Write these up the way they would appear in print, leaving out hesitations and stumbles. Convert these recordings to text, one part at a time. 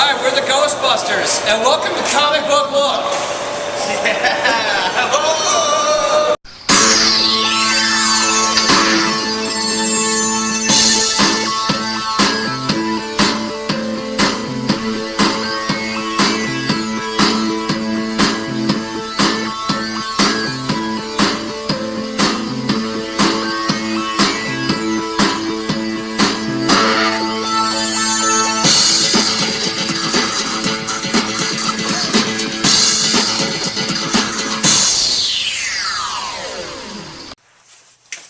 Hi, we're the Ghostbusters, and welcome to Comic Book Look.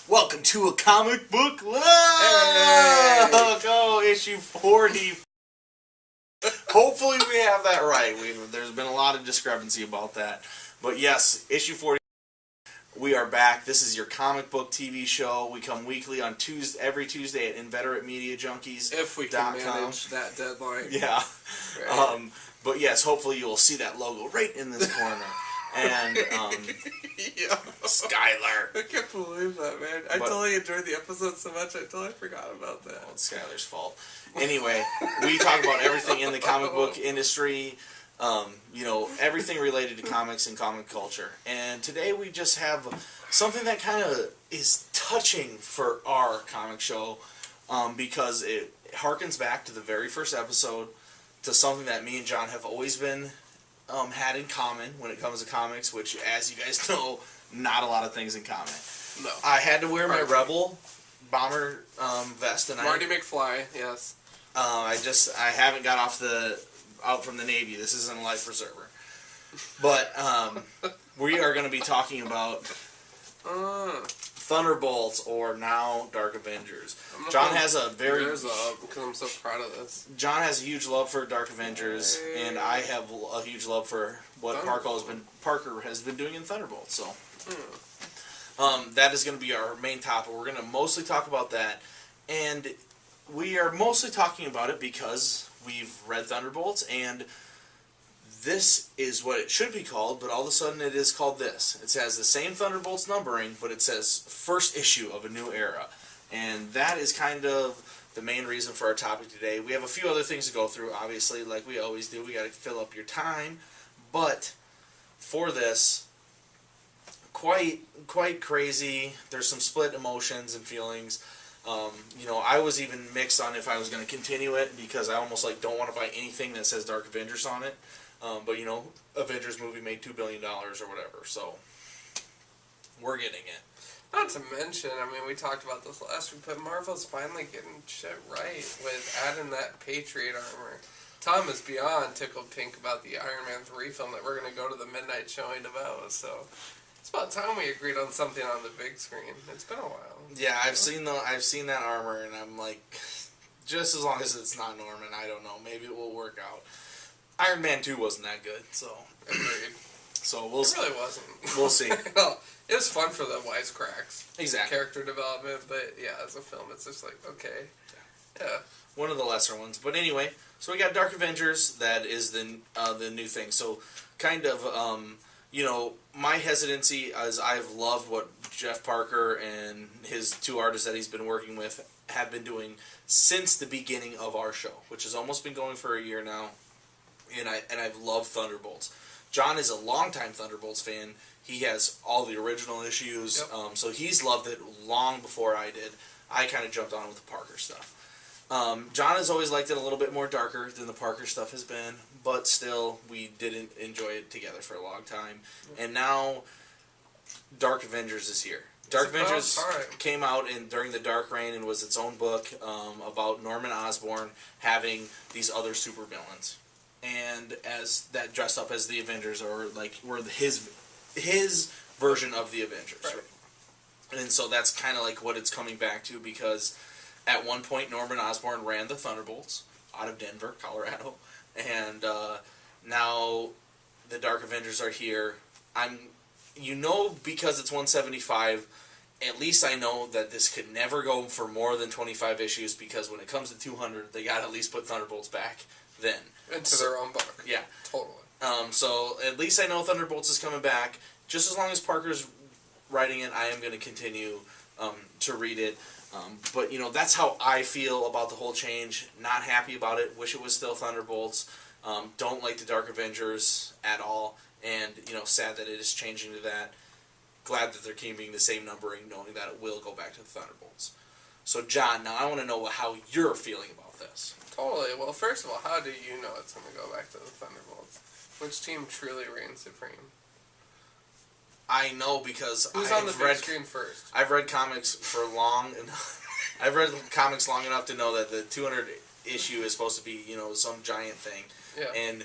Welcome to a comic book look! Hey. Oh, issue 40. Hopefully we have that right. There's been a lot of discrepancy about that. But yes, issue 40. We are back. This is your comic book TV show. We come weekly on every Tuesday at Inveterate Media Junkies. If we can manage that deadline. Yeah. Right. But yes, hopefully you will see that logo right in this corner. And, Yeah. Skyler. I can't believe that, man. I totally enjoyed the episode so much, I totally forgot about that. Well, it's Skyler's fault. Anyway, we talk about everything in the comic book industry, you know, everything related to comics and comic culture. And today we just have something that kind of is touching for our comic show, because it harkens back to the very first episode, to something that me and John have always been had in common when it comes to comics, which, as you guys know, not a lot of things in common. No. I had to wear my Rebel bomber vest tonight. Marty McFly, yes. I haven't got out from the Navy. This isn't a life preserver. But we are going to be talking about Thunderbolts, or now Dark Avengers. John has a because I'm so proud of this. John has a huge love for Dark Avengers, and I have a huge love for what Parker has been doing in Thunderbolts. So that is going to be our main topic. We're going to mostly talk about that, and we are mostly talking about it because we've read Thunderbolts, and this is what it should be called, but all of a sudden it is called this. It has the same Thunderbolts numbering, but it says first issue of a new era. And that is kind of the main reason for our topic today. We have a few other things to go through, obviously, like we always do. We got to fill up your time. But for this, quite crazy. There's some split emotions and feelings. You know, I was even mixed on if I was going to continue it, because I almost don't want to buy anything that says Dark Avengers on it. But, you know, Avengers movie made $2 billion or whatever, so we're getting it. Not to mention, I mean, we talked about this last week, but Marvel's finally getting shit right with adding that Patriot armor. Tom is beyond tickled pink about the Iron Man 3 film that we're going to go to the midnight showing about, so it's about time we agreed on something on the big screen. It's been a while. Yeah, I've seen that armor, and I'm like, just as long as it's not Norman, I don't know, maybe it will work out. Iron Man 2 wasn't that good, so agreed. So we'll see. It really wasn't. We'll see. Well, it was fun for the wisecracks. Exactly. Character development, but yeah, as a film, it's just like, okay. Yeah. One of the lesser ones. But anyway, so we got Dark Avengers. That is the new thing. So kind of, you know, my hesitancy is I've loved what Jeff Parker and his two artists that he's been working with have been doing since the beginning of our show, which has almost been going for a year now. And I've loved Thunderbolts. John is a longtime Thunderbolts fan. He has all the original issues, yep. So he's loved it long before I did. I kind of jumped on with the Parker stuff. John has always liked it a little bit more darker than the Parker stuff has been, but still, we didn't enjoy it together for a long time. And now, Dark Avengers is here. Dark Avengers came out during the Dark Reign and was its own book about Norman Osborn having these other supervillains. And as that dressed up as the Avengers, or were his version of the Avengers. Right. And so that's kind of like what it's coming back to, because at one point Norman Osborn ran the Thunderbolts out of Denver, Colorado, and now the Dark Avengers are here. Because it's 175, at least I know that this could never go for more than 25 issues, because when it comes to 200, they got to at least put Thunderbolts back then. Into their own book. Yeah. Totally. So at least I know Thunderbolts is coming back. Just as long as Parker's writing it, I am going to continue to read it. But, that's how I feel about the whole change. Not happy about it. Wish it was still Thunderbolts. Don't like the Dark Avengers at all. And, sad that it is changing to that. Glad that they're keeping the same numbering, knowing that it will go back to the Thunderbolts. So, John, now I want to know how you're feeling about this. Totally. Well, first of all, how do you know it's going to go back to the Thunderbolts? Which team truly reigns supreme? I know because Who's on the big screen first? I've read comics for long, and I've read comics long enough to know that the 200 issue is supposed to be, some giant thing. Yeah. And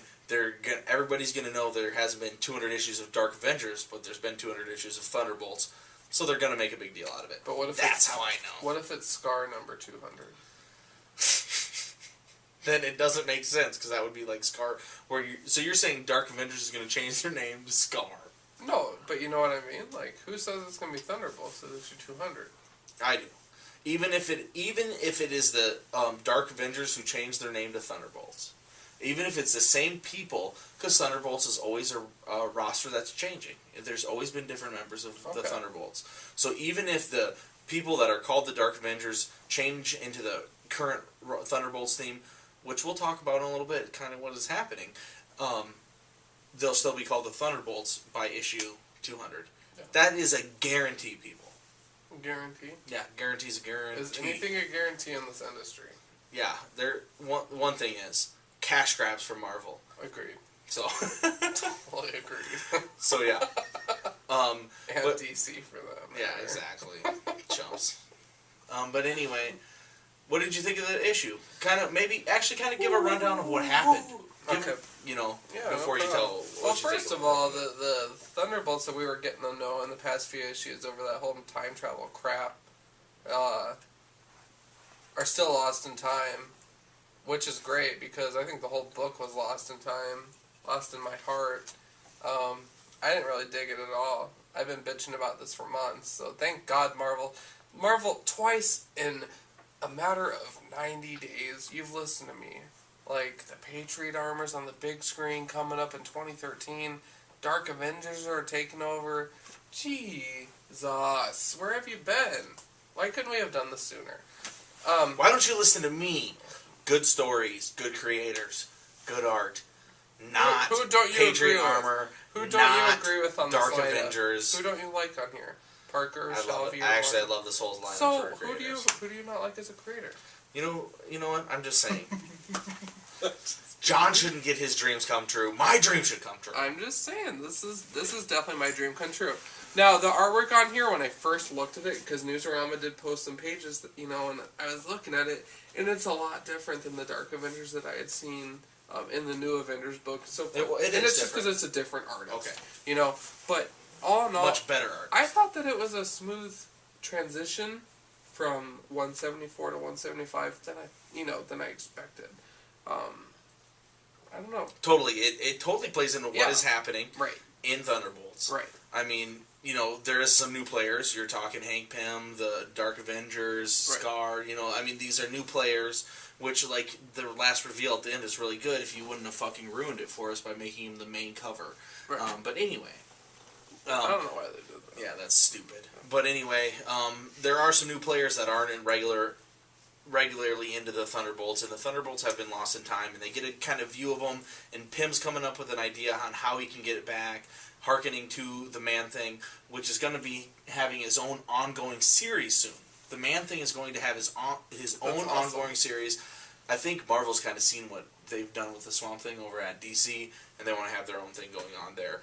everybody's going to know there hasn't been 200 issues of Dark Avengers, but there's been 200 issues of Thunderbolts, so they're going to make a big deal out of it. But what if that's how I know? What if it's Scar number 200? Then it doesn't make sense, because that would be like Scar. So you're saying Dark Avengers is going to change their name to Scar? No, but you know what I mean? Like, who says it's going to be Thunderbolts at issue 200? I do. Even if it is the Dark Avengers who changed their name to Thunderbolts. Even if it's the same people, because Thunderbolts is always a roster that's changing. There's always been different members of the Thunderbolts. So even if the people that are called the Dark Avengers change into the current Thunderbolts theme, which we'll talk about in a little bit, kind of what is happening, they'll still be called the Thunderbolts by issue 200. Yeah. That is a guarantee, people. Guarantee? Yeah, guarantee's a guarantee. Is anything a guarantee in this industry? Yeah, one thing is cash grabs for Marvel. Agreed. So totally agreed. So yeah. And DC for them. Yeah, exactly. Chumps. But anyway, what did you think of the issue? Kind of give a rundown of what happened. Before you tell. Well, first of all, the Thunderbolts that we were getting to know in the past few issues over that whole time travel crap are still lost in time, which is great because I think the whole book was lost in time, lost in my heart. I didn't really dig it at all. I've been bitching about this for months, so thank God Marvel twice in a matter of 90 days, you've listened to me. Like, the Patriot armor's on the big screen coming up in 2013. Dark Avengers are taking over. Jesus, where have you been? Why couldn't we have done this sooner? Why don't you listen to me? Good stories, good creators, good art. Not who don't you Patriot agree armor. Who don't you agree with on Dark this lineup? Avengers. Who don't you like on here? Parker, Shelby, I love this whole lineup. So who do you not like as a creator? You know what? I'm just saying. John shouldn't get his dreams come true. My dream should come true. I'm just saying, this is definitely my dream come true. Now, the artwork on here, when I first looked at it, because Newsarama did post some pages, that, and I was looking at it, and it's a lot different than the Dark Avengers that I had seen in the new Avengers book. So it's just because it's a different artist. Okay. But all in all, much better art. I thought that it was a smooth transition from 174 to 175 than I expected. I don't know. Totally. It totally plays into what is happening in Thunderbolts. Right. I mean, there is some new players. You're talking Hank Pym, the Dark Avengers, Scar. These are new players, which, like, the last reveal at the end is really good if you wouldn't have fucking ruined it for us by making him the main cover. Right. But anyway. I don't know why they did that. Yeah, that's stupid. But anyway, there are some new players that aren't regularly into the Thunderbolts, and the Thunderbolts have been lost in time, and they get a kind of view of them, and Pym's coming up with an idea on how he can get it back, hearkening to the Man-Thing, which is going to be having his own ongoing series soon. The Man-Thing is going to have his own ongoing series. I think Marvel's kind of seen what they've done with the Swamp Thing over at DC, and they want to have their own thing going on there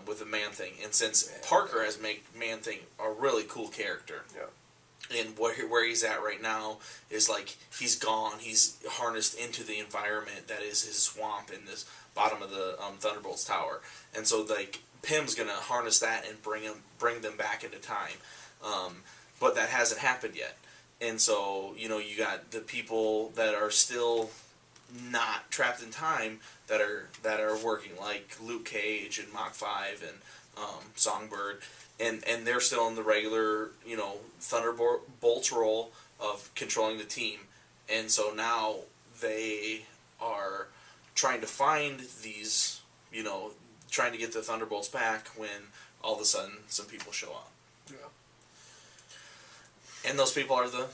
with the Man-Thing. And since Parker has made Man-Thing a really cool character, and where he's at right now is like he's gone. He's harnessed into the environment that is his swamp in this bottom of the Thunderbolts tower, and so like Pym's gonna harness that and bring them back into time, but that hasn't happened yet. And so you got the people that are still not trapped in time that are working, like Luke Cage and Mach 5 and Songbird. And they're still in the regular, Thunderbolts role of controlling the team. And so now they are trying to find these, trying to get the Thunderbolts back when all of a sudden some people show up. Yeah. And those people are the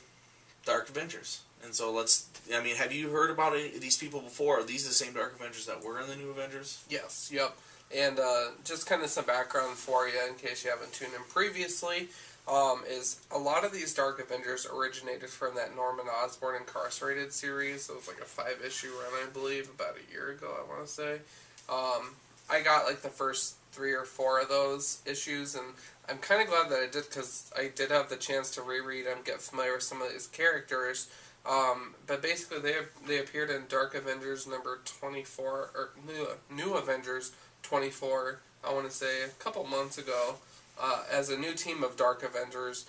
Dark Avengers. And so have you heard about these people before? Are these the same Dark Avengers that were in the new Avengers? Yes, yep. And just kind of some background for you in case you haven't tuned in previously, is a lot of these Dark Avengers originated from that Norman Osborn Incarcerated series. It was like a 5-issue run, I believe, about a year ago, I want to say. I got like the first 3 or 4 of those issues, and I'm kind of glad that I did, because I did have the chance to reread them, get familiar with some of these characters. But basically, they appeared in Dark Avengers number 24, or New Avengers 24, I want to say, a couple months ago, as a new team of Dark Avengers.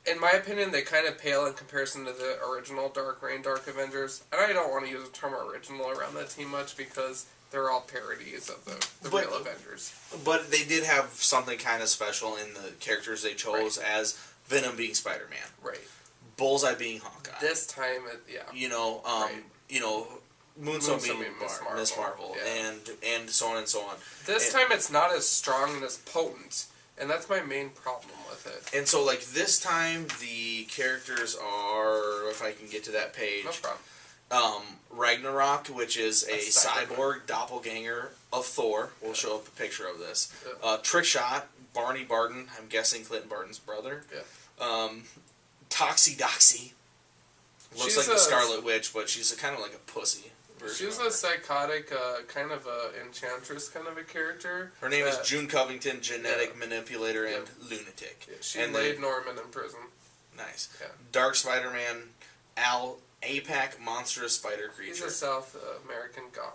In my opinion, they kind of pale in comparison to the original Dark Reign Dark Avengers. And I don't want to use the term original around that team much, because they're all parodies of the real Avengers. But they did have something kind of special in the characters they chose, as Venom being Spider-Man. Right. Bullseye being Hawkeye. This time, Moonstone being Miss Marvel, yeah. and so on and so on. This time it's not as strong and as potent, and that's my main problem with it. And so, like, this time the characters are, if I can get to that page, No problem. Ragnarok, which is a cyborg doppelganger of Thor. We'll show up a picture of this. Yeah. Trickshot, Barney Barton, I'm guessing Clinton Barton's brother. Yeah. Toxie. Looks like the Scarlet Witch, but she's kind of like a pussy. She's a psychotic, kind of a enchantress kind of a character. Her name is June Covington, genetic manipulator and lunatic. Yeah, she laid Norman in prison. Nice. Yeah. Dark Spider-Man, APAC, monstrous spider creature. He's a South American god.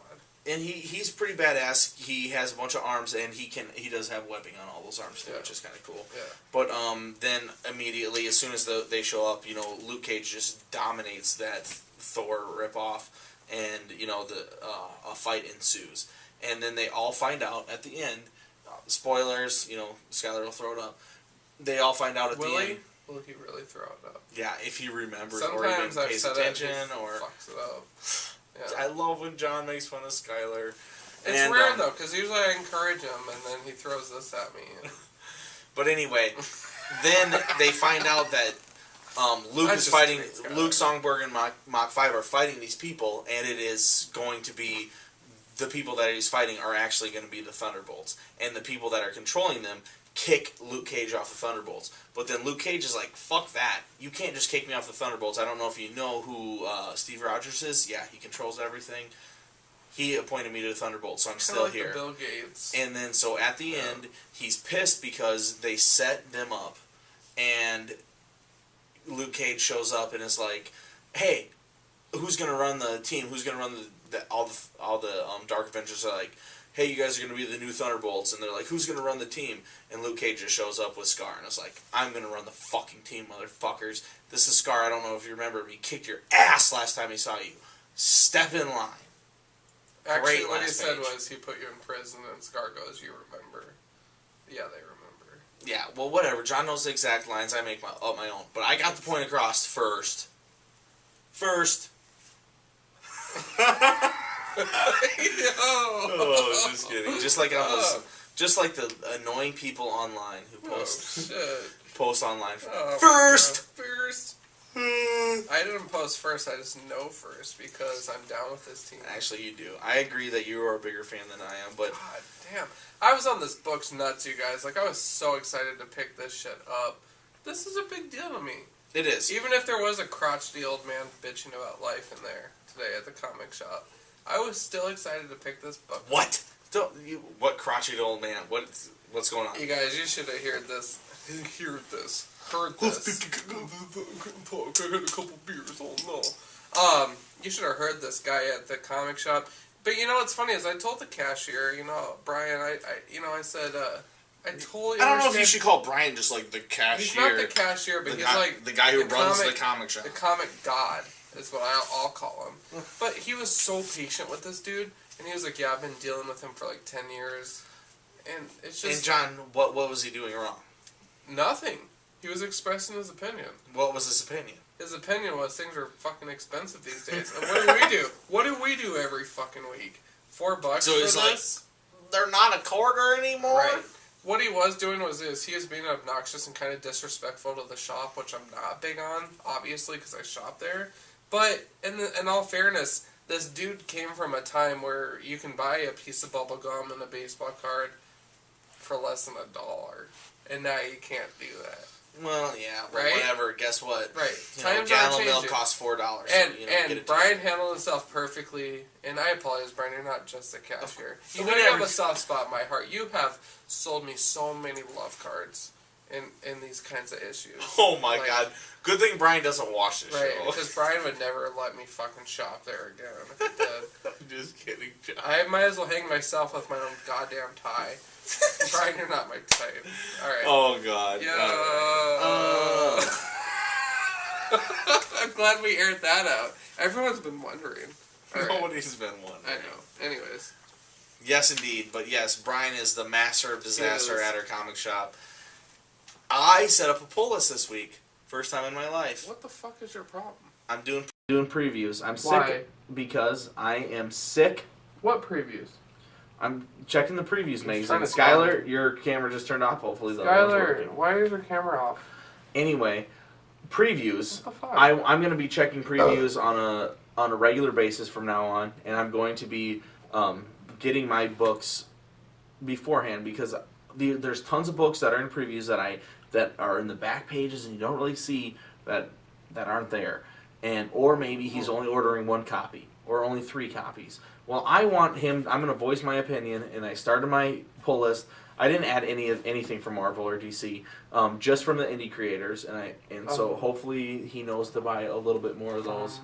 And he's pretty badass. He has a bunch of arms, and he does have webbing on all those arms too, which is kind of cool. Yeah. But then immediately, as soon as they show up, Luke Cage just dominates that Thor ripoff, and a fight ensues. And then they all find out at the end. Spoilers, Skyler will throw it up. They all find out at the end. Will he really throw it up? Yeah, if he remembers Sometimes or even pays attention, or fucks it up. Yeah. I love when John makes fun of Skyler. It's rare though, because usually I encourage him, and then he throws this at me. But anyway, then they find out that Luke is fighting. Luke, Songbird, and Mach 5 are fighting these people, and it is going to be the people that he's fighting are actually going to be the Thunderbolts, and the people that are controlling them kick Luke Cage off the Thunderbolts. But then Luke Cage is like, fuck that. You can't just kick me off the Thunderbolts. I don't know if you know who Steve Rogers is. Yeah, he controls everything. He appointed me to the Thunderbolts, so I'm still like here. The Bill Gates. And then, so at the end, he's pissed because they set them up, and Luke Cage shows up and is like, hey, who's going to run the team? Who's going to run all the Dark Avengers are like, hey, you guys are going to be the new Thunderbolts. And they're like, who's going to run the team? And Luke Cage just shows up with Scar. And it's like, I'm going to run the fucking team, motherfuckers. This is Scar. I don't know if you remember, but he kicked your ass last time he saw you. Step in line. Actually, what he said was he put you in prison, and Scar goes, you remember. Yeah, they remember. Yeah, well, whatever. John knows the exact lines. I make up my own. But I got the point across first. Oh, just kidding. Just like the annoying people online who post online first. I didn't post first. I just know first because I'm down with this team. Actually, you do. I agree that you are a bigger fan than I am, but God damn, I was on this book's nuts, you guys. Like, I was so excited to pick this shit up. This is a big deal to me. It is. Even if there was a crotchety old man bitching about life in there today at the comic shop, I was still excited to pick this book. What? What crotchety old man? What's going on? You guys, you should have heard this. Heard this. I had a couple beers. Oh no. You should have heard this guy at the comic shop. But you know what's funny is I told the cashier, Brian, I said, I totally. I don't know if you should call Brian just like the cashier. He's not the cashier, but he's like the guy who runs the comic shop. The comic god is what I'll call him. But he was so patient with this dude, and he was like, "Yeah, I've been dealing with him for like 10 years," and it's just. And John, what was he doing wrong? Nothing. He was expressing his opinion. What was his opinion? His opinion was things are fucking expensive these days. And what do we do? What do we do every fucking week? $4 so for it's this? Like, they're not a quarter anymore? Right. what he was doing was he was being obnoxious and kind of disrespectful to the shop, which I'm not big on, obviously, because I shop there. But in all fairness, this dude came from a time where you can buy a piece of bubble gum and a baseball card for less than $1, and now you can't do that. Well, yeah, well, right? Whatever. Guess what? Right. A gallon of milk costs $4. And Brian handled himself perfectly. And I apologize, Brian. You're not just a cashier. You have a soft spot in my heart. You have sold me so many love cards in these kinds of issues. Oh my God! Good thing Brian doesn't watch this show. Because Brian would never let me fucking shop there again if he did. I'm just kidding, John. I might as well hang myself with my own goddamn tie. Brian, you're not my type. All right. Oh God. I'm glad we aired that out. Everyone's been wondering. Nobody's been wondering. I know. Anyways. Yes, indeed. But yes, Brian is the master of disaster at our comic shop. I set up a pull list this week. First time in my life. What the fuck is your problem? I'm doing previews. I'm Why? sick because I am sick. What previews? I'm checking the previews magazine. Skyler, your camera just turned off. Hopefully, Skyler, why is your camera off? Anyway, previews. What the fuck? I'm going to be checking previews on a regular basis from now on, and I'm going to be getting my books beforehand because there's tons of books that are in previews that are in the back pages and you don't really see that aren't there, or maybe he's only ordering 1 copy or only 3 copies. Well, I want him. I'm going to voice my opinion, and I started my pull list. I didn't add anything from Marvel or DC, just from the indie creators, so hopefully he knows to buy a little bit more of those.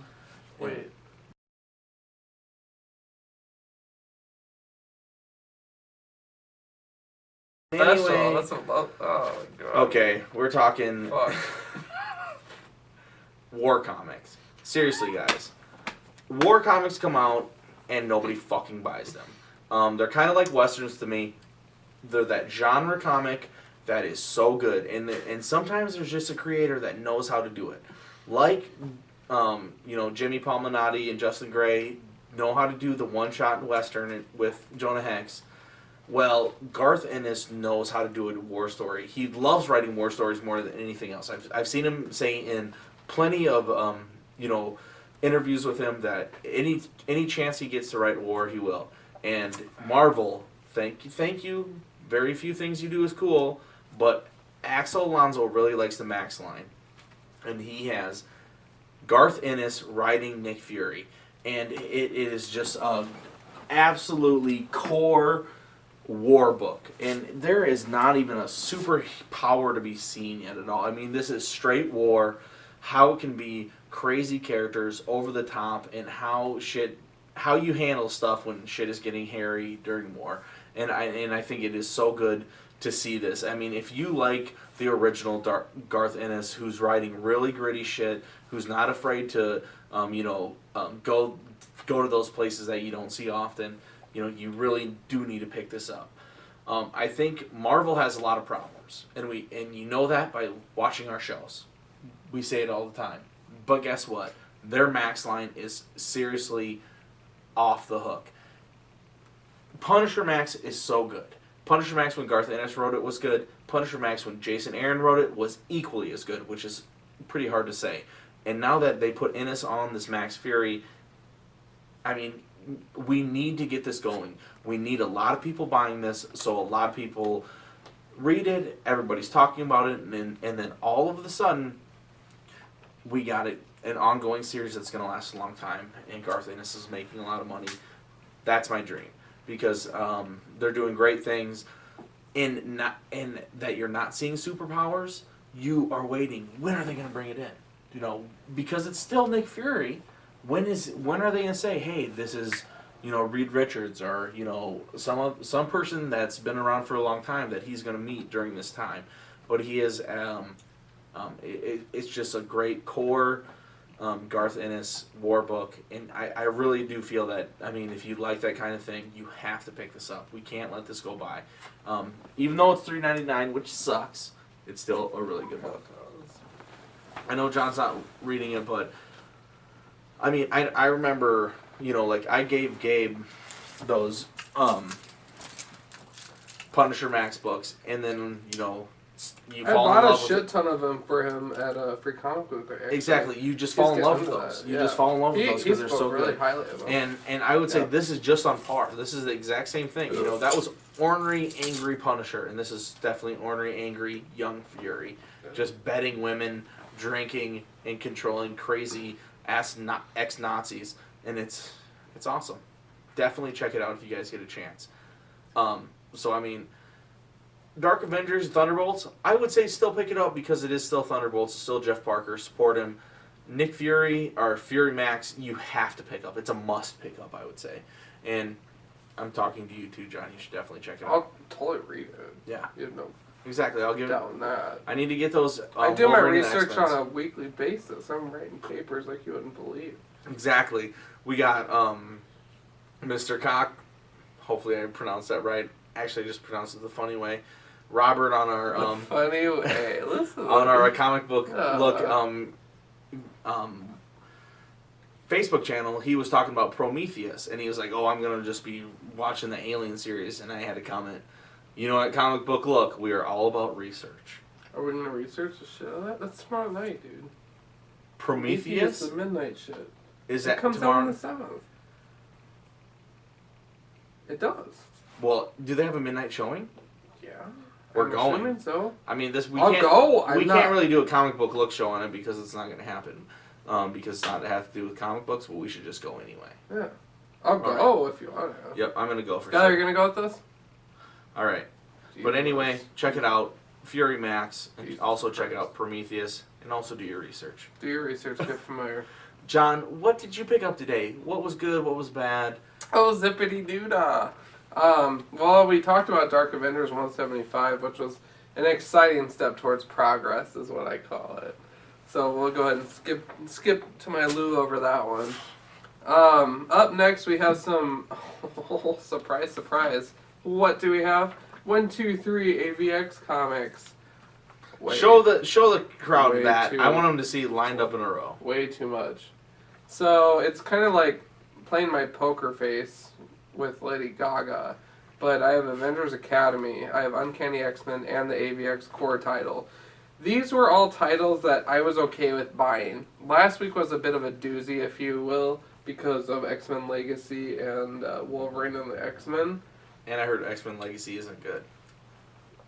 Wait. Anyway, that's a lot. Oh my God. Okay, we're talking Fuck. war comics. Seriously, guys, war comics come out and nobody fucking buys them. They're kind of like westerns to me. They're that genre comic that is so good, and sometimes there's just a creator that knows how to do it, like Jimmy Palminotti and Justin Gray know how to do the one-shot western with Jonah Hex. Well, Garth Ennis knows how to do a war story. He loves writing war stories more than anything else. I've seen him say in plenty of interviews with him that any chance he gets to write war, he will. And Marvel, thank you. Very few things you do is cool, but Axel Alonso really likes the Max line, and he has Garth Ennis writing Nick Fury, and it is just a absolutely core war book, and there is not even a super power to be seen yet at all. I mean, this is straight war, how it can be crazy characters over the top, and how you handle stuff when shit is getting hairy during war. And I think it is so good to see this. I mean, if you like the original Garth Ennis, who's writing really gritty shit, who's not afraid to go to those places that you don't see often, you really do need to pick this up. I think Marvel has a lot of problems, and you know that by watching our shows. We say it all the time. But guess what? Their Max line is seriously off the hook. Punisher Max is so good. Punisher Max when Garth Ennis wrote it was good. Punisher Max when Jason Aaron wrote it was equally as good, which is pretty hard to say. And now that they put Ennis on this Max Fury, I mean, we need to get this going. We need a lot of people buying this, so a lot of people read it, everybody's talking about it, and then all of a sudden, we got an ongoing series that's going to last a long time, and Garth Ennis is making a lot of money. That's my dream, because they're doing great things, and that you're not seeing superpowers, you are waiting. When are they going to bring it in? Because it's still Nick Fury. When are they going to say, hey, this is, Reed Richards, or, some person that's been around for a long time that he's going to meet during this time. But he is, it's just a great core Garth Ennis war book. And I really do feel that, if you like that kind of thing, you have to pick this up. We can't let this go by. Even though it's $3.99, which sucks, it's still a really good book. I know John's not reading it, but I remember, I gave Gabe those Punisher Max books, and then you I fall in bought love a with shit ton of them for him at a free comic book. Actually. Exactly, you just He's fall in love getting with into those. that, You yeah. just fall in love with those because they're so really good. highly of them. And I would say this is just on par. This is the exact same thing. That was ornery, angry Punisher, and this is definitely ornery, angry, young Fury, just betting women, drinking, and controlling crazy ex-Nazis, and it's awesome. Definitely check it out if you guys get a chance. So I mean, Dark Avengers, Thunderbolts, I would say still pick it up because it is still Thunderbolts, it's still Jeff Parker, support him. Nick Fury, or Fury Max, you have to pick up. It's a must pick up, I would say. And I'm talking to you too, John. You should definitely check it out. I'll totally read it. Yeah. You have no Exactly. I'll give doubt on that. I need to get those. I do my Wolverine and research X-Men's. on a weekly basis. I'm writing papers like you wouldn't believe. Exactly. We got Mr. Cock. Hopefully I pronounced that right. Actually, I just pronounced it the funny way. Robert on our funny way. Listen. on our comic book Facebook channel, he was talking about Prometheus, and he was like, "Oh, I'm gonna just be watching the Alien series," and I had to comment, "You know what, comic book look, we are all about research." Are we gonna research the shit on that? That's tomorrow night, dude. Prometheus? The midnight shit. Is that it comes tomorrow? out on the 7th. It does. Well, do they have a midnight showing? Yeah. We're I'm going. assuming so. I mean, this we I'll can't go. we can't really do a comic book look show on it because it's not going to happen. Because it's not have to do with comic books, but we should just go anyway. Yeah. I'll go if you want to. Yep, I'm going to go for Skyler, sure. you're going to go with this? All right. Jesus. But anyway, check it out. Fury Max. And also check out Prometheus. And also do your research. Do your research. Get familiar. John, what did you pick up today? What was good? What was bad? Oh, zippity doo-dah. Well, we talked about Dark Avengers 175, which was an exciting step towards progress, is what I call it. So we'll go ahead and skip to my Lou over that one. Up next, we have some... Oh, surprise, surprise. What do we have? 1, 2, 3 AvX comics. Wait. Show the crowd Way that. too- I want them to see lined up in a row. Way too much. So it's kind of like playing my poker face with Lady Gaga. But I have Avengers Academy, I have Uncanny X-Men, and the AvX core title. These were all titles that I was okay with buying. Last week was a bit of a doozy, if you will, because of X-Men Legacy and Wolverine and the X-Men. And I heard X-Men Legacy isn't good.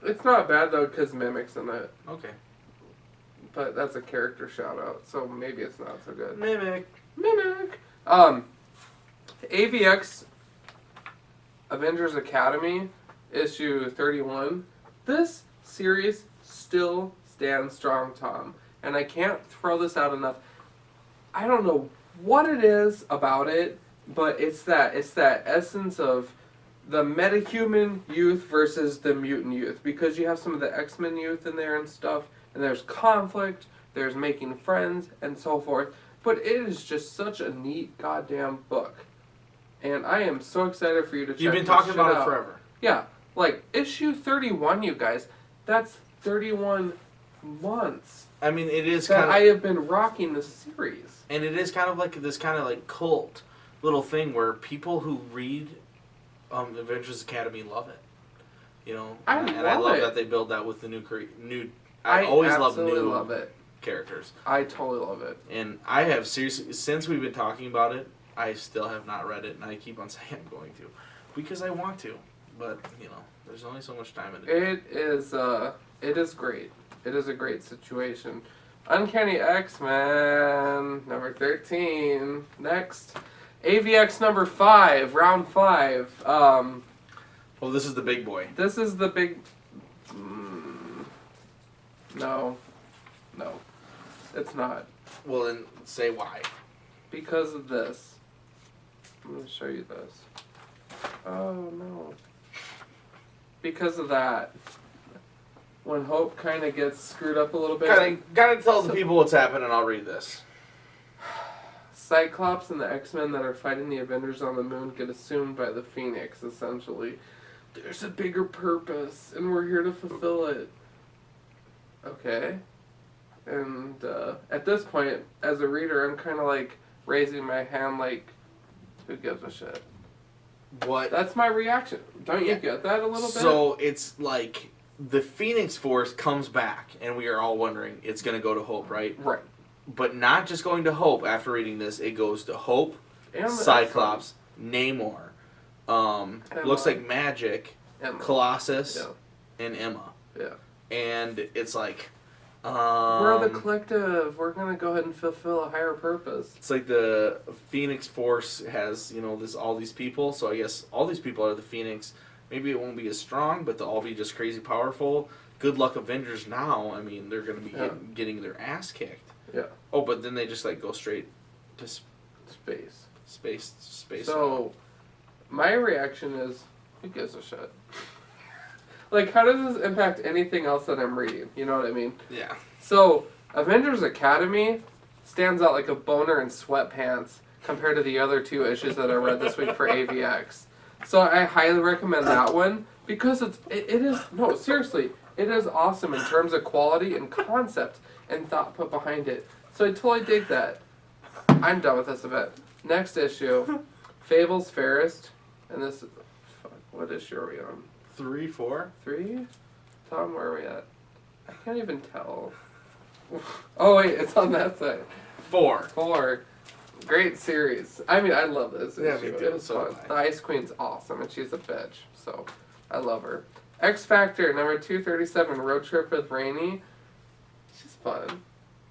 It's not bad, though, because Mimic's in it. Okay. But that's a character shout-out, so maybe it's not so good. Mimic. AvX Avengers Academy, issue 31. This series still stands strong, Tom. And I can't throw this out enough. I don't know what it is about it, but it's that essence of the metahuman youth versus the mutant youth. Because you have some of the X-Men youth in there and stuff, and there's conflict, there's making friends, and so forth. But it is just such a neat goddamn book. And I am so excited for you to check You've been this talking shit about out. it forever. Yeah, like issue 31, you guys. That's 31 months. I mean, it is that kind I of, have been rocking this series. and it is kind of like this kind of like cult little thing where people who read Avengers Academy love it. You know, I love it. that they build that with the new. I always love absolutely new love it. characters. I totally love it. And I have seriously, since we've been talking about it, I still have not read it, and I keep on saying I'm going to, because I want to. But you know, there's only so much time in it. It is great. It is a great situation. Uncanny X-Men number 13. Next, AvX number 5, round 5. Well, this is the big boy. This is the big. No, it's not. Well, then say why. Because of this. I'm going to show you this. Oh, no. Because of that. When Hope kind of gets screwed up a little bit. Gotta tell the people what's happening, I'll read this. Cyclops and the X-Men that are fighting the Avengers on the moon get assumed by the Phoenix, essentially. There's a bigger purpose, and we're here to fulfill it. Okay. And at this point, as a reader, I'm kind of like raising my hand like, who gives a shit? What? That's my reaction. Don't you get that a little bit? So it's like the Phoenix Force comes back, and we are all wondering it's going to go to Hope, right? Right. But not just going to Hope. After reading this, it goes to Hope, And Cyclops, Namor, looks like Magic, Emma. Colossus, and Emma. Yeah. And it's like... we're the collective. We're going to go ahead and fulfill a higher purpose. It's like the Phoenix Force has, all these people. So I guess all these people are the Phoenix. Maybe it won't be as strong, but they'll all be just crazy powerful. Good luck Avengers now. I mean, they're going to be getting their ass kicked. Yeah. Oh, but then they just, go straight to Space. Space. So, my reaction is, who gives a shit? How does this impact anything else that I'm reading? You know what I mean? Yeah. So, Avengers Academy stands out like a boner in sweatpants compared to the other 2 issues that I read this week for AvX. So, I highly recommend that one because it is, no, seriously, it is awesome in terms of quality and concept and thought put behind it. So, I totally dig that. I'm done with this event. Next issue, Fable's Fairest, and this, what issue are we on? 3, 4? 3? Tom, where are we at? I can't even tell. Oh wait, it's on that side. 4. 4. Great series. I mean, I love this issue. Yeah, me too. It was fun. The Ice Queen's awesome, and she's a bitch, so I love her. X Factor, number 237, Road Trip with Rainey. She's fun.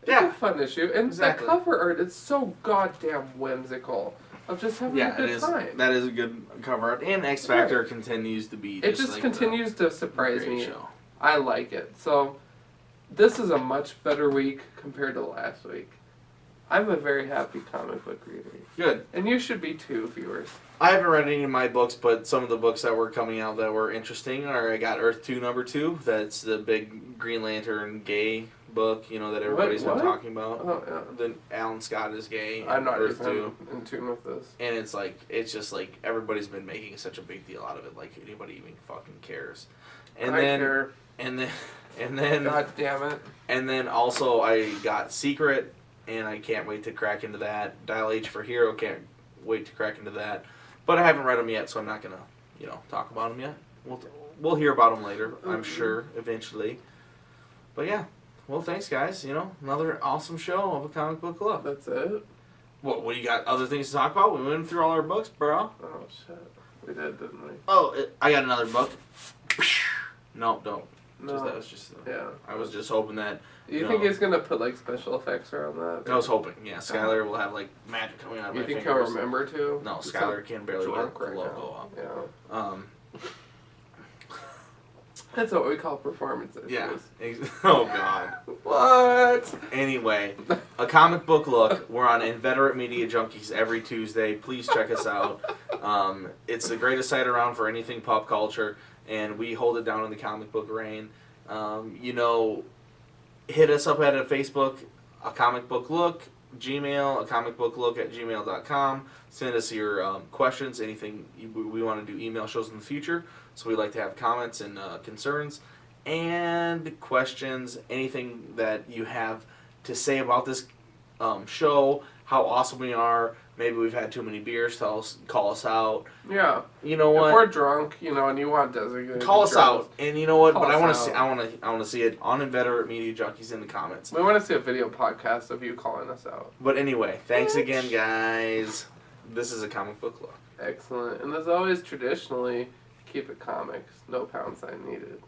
It's a fun issue. And exactly. The cover art is so goddamn whimsical. Of just having a good time. That is a good cover art. And X Factor continues to be it just continues to surprise me. Show. I like it. So, this is a much better week compared to last week. I'm a very happy comic book reader. Good. And you should be too, viewers. I haven't read any of my books, but some of the books that were coming out that were interesting are I got Earth 2 number 2. That's the big Green Lantern gay book, that everybody's been talking about. Oh, yeah. Then Alan Scott is gay. I'm not Earth even 2. in tune with this. And it's just everybody's been making such a big deal out of it, like anybody even fucking cares. And I then care. and then God damn it. And then also I got Secret, and I can't wait to crack into that. Dial H for Hero, can't wait to crack into that. But I haven't read them yet, so I'm not gonna, talk about them yet. We'll hear about them later, I'm sure, eventually. But yeah, well, thanks guys. Another awesome show of a comic book club. That's it. What do you got? Other things to talk about? We went through all our books, bro. Oh shit, we did, didn't we? Oh, I got another book. No, don't. No. That was just. Yeah. I was just hoping that. You think he's gonna put special effects around that? I was hoping. Yeah, Skyler will have magic coming out of my fingers. You think he'll remember to? No, Skyler can barely get the right logo now. up. Yeah. That's what we call performance issues. Yeah. Oh God. What? Anyway, a comic book look. We're on Inveterate Media Junkies every Tuesday. Please check us out. It's the greatest site around for anything pop culture, and we hold it down in the comic book rain. Hit us up at a Facebook, a comic book look, Gmail, a comic book look at gmail.com. Send us your questions, anything we want to do email shows in the future. So we like to have comments and concerns and questions, anything that you have to say about this show, how awesome we are. Maybe we've had too many beers. Call us out. Yeah. You know what? If we're drunk, and you want designated. Call us out, and you know what? But I want to out. see. I want to see it on Inveterate Media Junkies in the comments. We want to see a video podcast of you calling us out. But anyway, thanks again, guys. This is a comic book look. Excellent, and as always, traditionally, keep it comics. No pound sign needed.